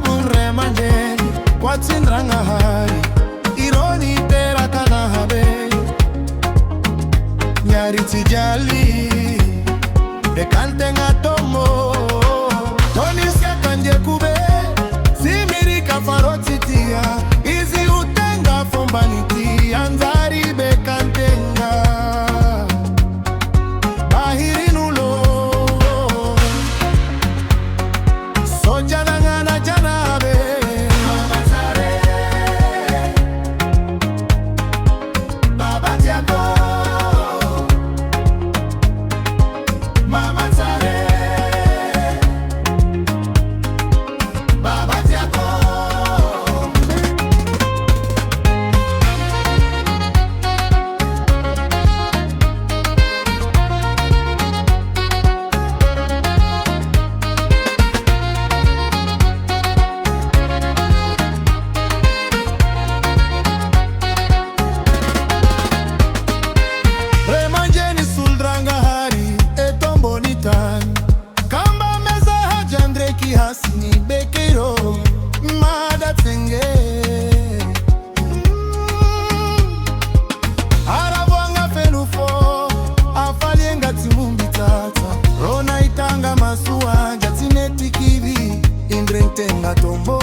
bunre manje kwatsindrang ahari ironi tera kana habe nyari tijali bekante ngatomo toniska kanje kube simiri kafarotitia izi utenga fombaniti anzari bekantenga bahiri nulo sojana ngana janabe mama zare baba tiago mama zare baba tiago Remanjeni suldrang ahari etombonitan kamba meza hajandre ki hasni bekiro mada tenge aravwanga fenufo afalienga timumbitata rona itanga masuwa jatineti kivi indrentenga tombo